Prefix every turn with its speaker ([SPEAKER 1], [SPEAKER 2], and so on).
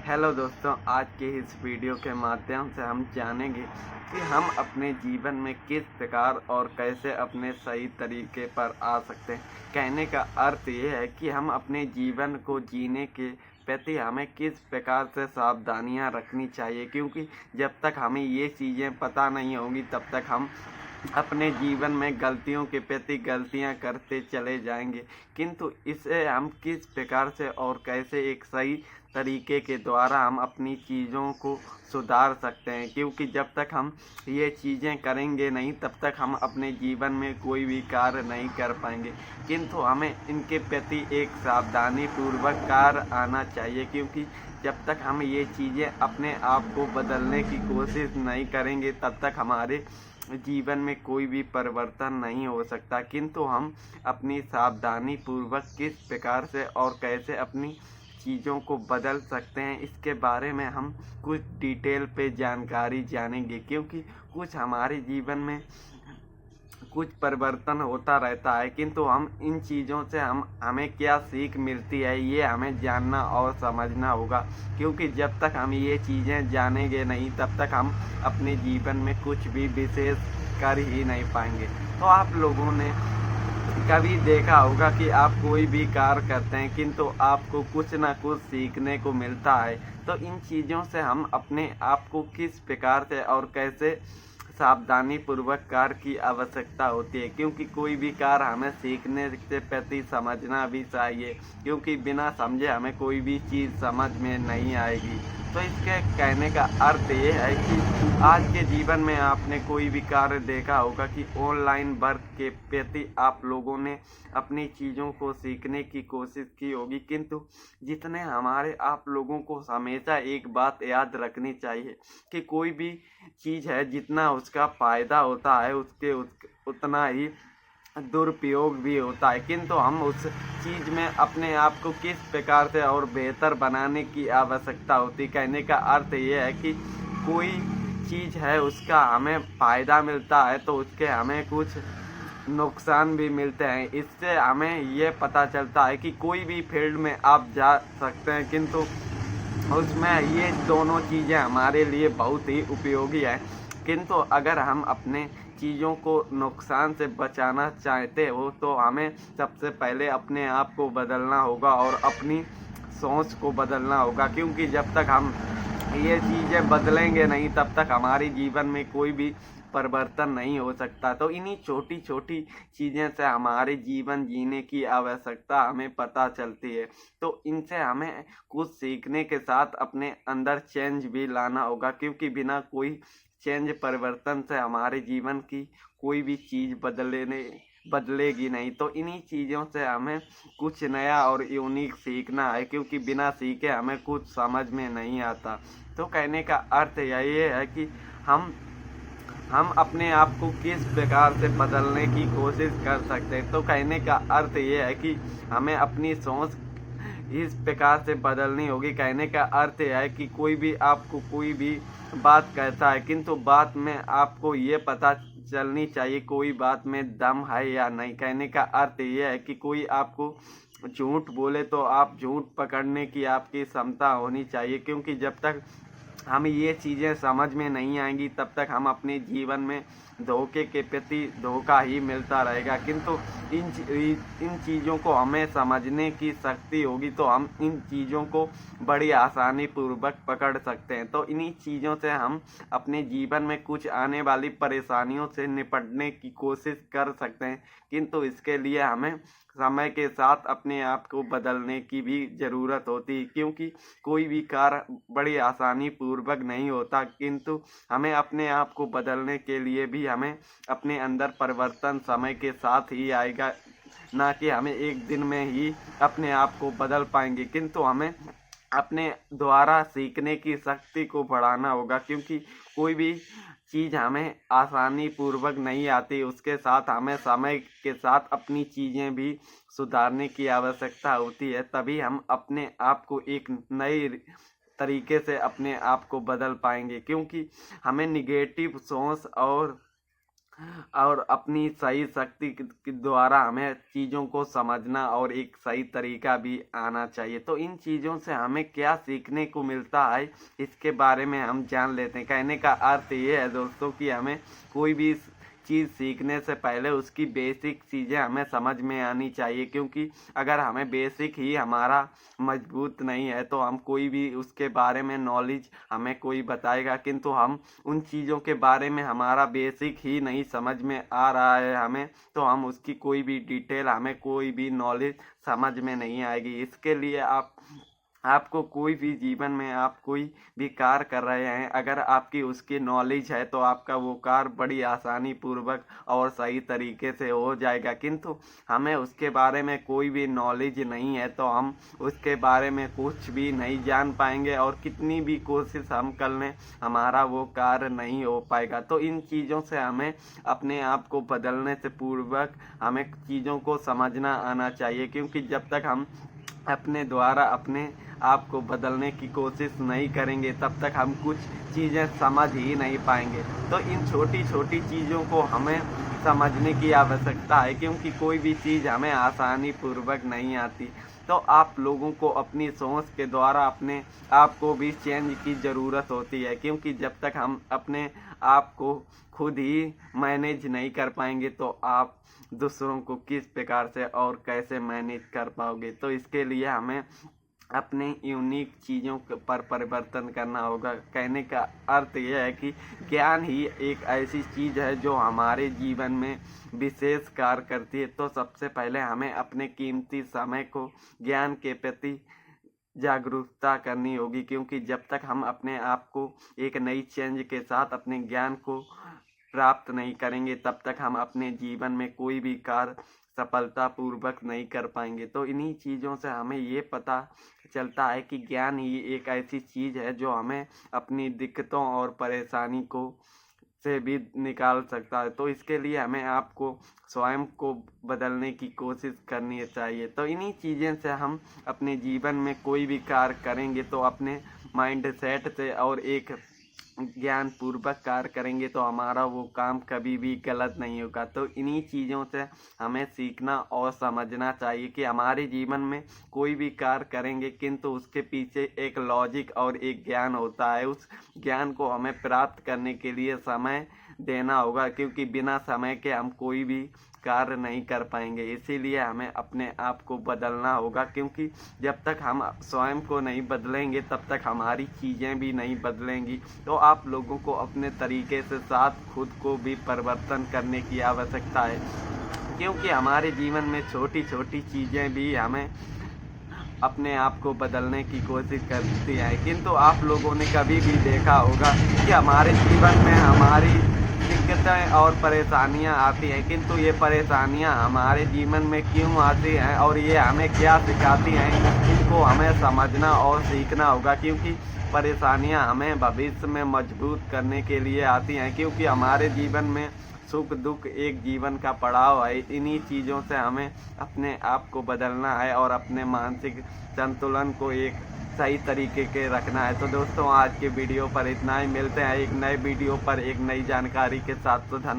[SPEAKER 1] Hello दोस्तों, आज के इस वीडियो के माध्यम से हम जानेंगे कि हम अपने जीवन में किस प्रकार और कैसे अपने सही तरीके पर आ सकते हैं। कहने का अर्थ ये है कि हम अपने जीवन को जीने के प्रति हमें किस प्रकार से सावधानियां रखनी चाहिए, क्योंकि जब तक हमें ये चीज़ें पता नहीं होंगी तब तक हम अपने जीवन में गलतियों के प्रति गलतियां करते चले जाएंगे। किंतु इसे हम किस प्रकार से और कैसे एक सही तरीके के द्वारा हम अपनी चीज़ों को सुधार सकते हैं, क्योंकि जब तक हम ये चीज़ें करेंगे नहीं तब तक हम अपने जीवन में कोई भी कार्य नहीं कर पाएंगे। किंतु हमें इनके प्रति एक सावधानी पूर्वक कार्य आना चाहिए, क्योंकि जब तक हम ये चीज़ें अपने आप को बदलने की कोशिश नहीं करेंगे तब तक हमारे जीवन में कोई भी परिवर्तन नहीं हो सकता। किंतु हम अपनी सावधानी पूर्वक किस प्रकार से और कैसे अपनी चीज़ों को बदल सकते हैं, इसके बारे में हम कुछ डिटेल पे जानकारी जानेंगे, क्योंकि कुछ हमारे जीवन में कुछ परिवर्तन होता रहता है। किंतु हम इन चीज़ों से हमें क्या सीख मिलती है ये हमें जानना और समझना होगा, क्योंकि जब तक हम ये चीज़ें जानेंगे नहीं तब तक हम अपने जीवन में कुछ भी विशेष कर ही नहीं पाएंगे। तो आप लोगों ने कभी देखा होगा कि आप कोई भी कार्य करते हैं किंतु आपको कुछ ना कुछ सीखने को मिलता है। तो इन चीज़ों से हम अपने आप को किस प्रकार से और कैसे सावधानी पूर्वक कार्य की आवश्यकता होती है, क्योंकि कोई भी कार्य हमें सीखने से प्रति समझना भी चाहिए, क्योंकि बिना समझे हमें कोई भी चीज़ समझ में नहीं आएगी। तो इसके कहने का अर्थ ये है कि आज के जीवन में आपने कोई भी कार्य देखा होगा कि ऑनलाइन वर्क के प्रति आप लोगों ने अपनी चीज़ों को सीखने की कोशिश की होगी। किंतु जितने हमारे आप लोगों को हमेशा एक बात याद रखनी चाहिए कि कोई भी चीज़ है जितना उसका फ़ायदा होता है उतना ही दुरुपयोग भी होता है। किंतु हम उस चीज़ में अपने आप को किस प्रकार से और बेहतर बनाने की आवश्यकता होती। कहने का अर्थ ये है कि कोई चीज़ है उसका हमें फ़ायदा मिलता है तो उसके हमें कुछ नुकसान भी मिलते हैं। इससे हमें ये पता चलता है कि कोई भी फील्ड में आप जा सकते हैं, किंतु उसमें ये दोनों चीज़ें हमारे लिए बहुत ही उपयोगी है। किंतु अगर हम अपने चीज़ों को नुकसान से बचाना चाहते हो तो हमें सबसे पहले अपने आप को बदलना होगा और अपनी सोच को बदलना होगा, क्योंकि जब तक हम ये चीज़ें बदलेंगे नहीं तब तक हमारे जीवन में कोई भी परिवर्तन नहीं हो सकता। तो इन्हीं छोटी छोटी चीज़ें से हमारे जीवन जीने की आवश्यकता हमें पता चलती है। तो इनसे हमें कुछ सीखने के साथ अपने अंदर चेंज भी लाना होगा, क्योंकि बिना कोई चेंज परिवर्तन से हमारे जीवन की कोई भी चीज़ बदलेगी नहीं। तो इन्हीं चीज़ों से हमें कुछ नया और यूनिक सीखना है, क्योंकि बिना सीखे हमें कुछ समझ में नहीं आता। तो कहने का अर्थ यही है कि हम अपने आप को किस प्रकार से बदलने की कोशिश कर सकते हैं। तो कहने का अर्थ ये है कि हमें अपनी सोच इस प्रकार से बदलनी होगी। कहने का अर्थ यह है कि कोई भी आपको कोई भी बात कहता है, किंतु बात में आपको ये पता चलनी चाहिए कोई बात में दम है या नहीं। कहने का अर्थ ये है कि कोई आपको झूठ बोले तो आप झूठ पकड़ने की आपकी क्षमता होनी चाहिए, क्योंकि जब तक हमें ये चीज़ें समझ में नहीं आएंगी तब तक हम अपने जीवन में धोखे के प्रति धोखा ही मिलता रहेगा। किंतु इन चीज़ों को हमें समझने की शक्ति होगी तो हम इन चीज़ों को बड़ी आसानी पूर्वक पकड़ सकते हैं। तो इन्हीं चीज़ों से हम अपने जीवन में कुछ आने वाली परेशानियों से निपटने की कोशिश कर सकते हैं। किंतु इसके लिए हमें समय के साथ अपने आप को बदलने की भी ज़रूरत होती है, क्योंकि कोई भी कार्य बड़ी आसानी पूर्वक नहीं होता। किंतु हमें अपने आप को बदलने के लिए भी हमें अपने अंदर परिवर्तन समय के साथ ही आएगा, ना कि हमें एक दिन में ही अपने आप को बदल पाएंगे। किंतु हमें अपने द्वारा सीखने की शक्ति को बढ़ाना होगा, क्योंकि कोई भी चीज़ हमें आसानी पूर्वक नहीं आती, उसके साथ हमें समय के साथ अपनी चीज़ें भी सुधारने की आवश्यकता होती है। तभी हम अपने आप को एक नई तरीके से अपने आप को बदल पाएंगे, क्योंकि हमें निगेटिव सोच और और अपनी सही शक्ति के द्वारा हमें चीज़ों को समझना और एक सही तरीका भी आना चाहिए। तो इन चीज़ों से हमें क्या सीखने को मिलता है, इसके बारे में हम जान लेते हैं। कहने का अर्थ ये है दोस्तों कि हमें कोई भी चीज़ सीखने से पहले उसकी बेसिक चीज़ें हमें समझ में आनी चाहिए, क्योंकि अगर हमें बेसिक ही हमारा मजबूत नहीं है तो हम कोई भी उसके बारे में नॉलेज हमें कोई बताएगा, किंतु हम उन चीज़ों के बारे में हमारा बेसिक ही नहीं समझ में आ रहा है हमें, तो हम उसकी कोई भी डिटेल, हमें कोई भी नॉलेज समझ में नहीं आएगी। इसके लिए आपको कोई भी जीवन में आप कोई भी कार्य कर रहे हैं, अगर आपकी उसकी नॉलेज है तो आपका वो कार्य बड़ी आसानी पूर्वक और सही तरीके से हो जाएगा। किंतु हमें उसके बारे में कोई भी नॉलेज नहीं है तो हम उसके बारे में कुछ भी नहीं जान पाएंगे, और कितनी भी कोशिश हम कर लें हमारा वो कार्य नहीं हो पाएगा। तो इन चीज़ों से हमें अपने आप को बदलने से पूर्वक हमें चीज़ों को समझना आना चाहिए, क्योंकि जब तक हम अपने द्वारा अपने आप को बदलने की कोशिश नहीं करेंगे तब तक हम कुछ चीज़ें समझ ही नहीं पाएंगे। तो इन छोटी छोटी चीज़ों को हमें समझने की आवश्यकता है, क्योंकि कोई भी चीज़ हमें आसानी पूर्वक नहीं आती। तो आप लोगों को अपनी सोच के द्वारा अपने आप को भी चेंज की ज़रूरत होती है, क्योंकि जब तक हम अपने आप को खुद ही मैनेज नहीं कर पाएंगे तो आप दूसरों को किस प्रकार से और कैसे मैनेज कर पाओगे। तो इसके लिए हमें अपने यूनिक चीज़ों पर परिवर्तन करना होगा। कहने का अर्थ यह है कि ज्ञान ही एक ऐसी चीज़ है जो हमारे जीवन में विशेष कार्य करती है। तो सबसे पहले हमें अपने कीमती समय को ज्ञान के प्रति जागरूकता करनी होगी, क्योंकि जब तक हम अपने आप को एक नई चेंज के साथ अपने ज्ञान को प्राप्त नहीं करेंगे तब तक हम अपने जीवन में कोई भी कार्य सफलतापूर्वक नहीं कर पाएंगे। तो इन्हीं चीज़ों से हमें ये पता चलता है कि ज्ञान ही एक ऐसी चीज़ है जो हमें अपनी दिक्कतों और परेशानी को से भी निकाल सकता है। तो इसके लिए हमें आपको स्वयं को बदलने की कोशिश करनी चाहिए। तो इन्हीं चीज़ों से हम अपने जीवन में कोई भी कार्य करेंगे तो अपने माइंड सेट से और एक ज्ञान पूर्वक कार्य करेंगे तो हमारा वो काम कभी भी गलत नहीं होगा। तो इन्हीं चीज़ों से हमें सीखना और समझना चाहिए कि हमारे जीवन में कोई भी कार्य करेंगे किंतु उसके पीछे एक लॉजिक और एक ज्ञान होता है। उस ज्ञान को हमें प्राप्त करने के लिए समय देना होगा, क्योंकि बिना समय के हम कोई भी कार्य नहीं कर पाएंगे। इसीलिए हमें अपने आप को बदलना होगा, क्योंकि जब तक हम स्वयं को नहीं बदलेंगे तब तक हमारी चीज़ें भी नहीं बदलेंगी। तो आप लोगों को अपने तरीके से साथ खुद को भी परिवर्तन करने की आवश्यकता है, क्योंकि हमारे जीवन में छोटी छोटी चीज़ें भी हमें अपने आप को बदलने की कोशिश करती हैं। किंतु आप लोगों ने कभी भी देखा होगा कि हमारे जीवन में हमारी दिक्कतें और परेशानियां आती हैं, किंतु ये परेशानियां हमारे जीवन में क्यों आती हैं और ये हमें क्या सिखाती हैं, इनको हमें समझना और सीखना होगा। क्योंकि परेशानियां हमें भविष्य में मजबूत करने के लिए आती हैं, क्योंकि हमारे जीवन में सुख दुख एक जीवन का पड़ाव है। इन्हीं चीज़ों से हमें अपने आप को बदलना है और अपने मानसिक संतुलन को एक सही तरीके के रखना है। तो दोस्तों आज के वीडियो पर इतना ही, मिलते हैं एक नए वीडियो पर एक नई जानकारी के साथ। तो धन्यवाद।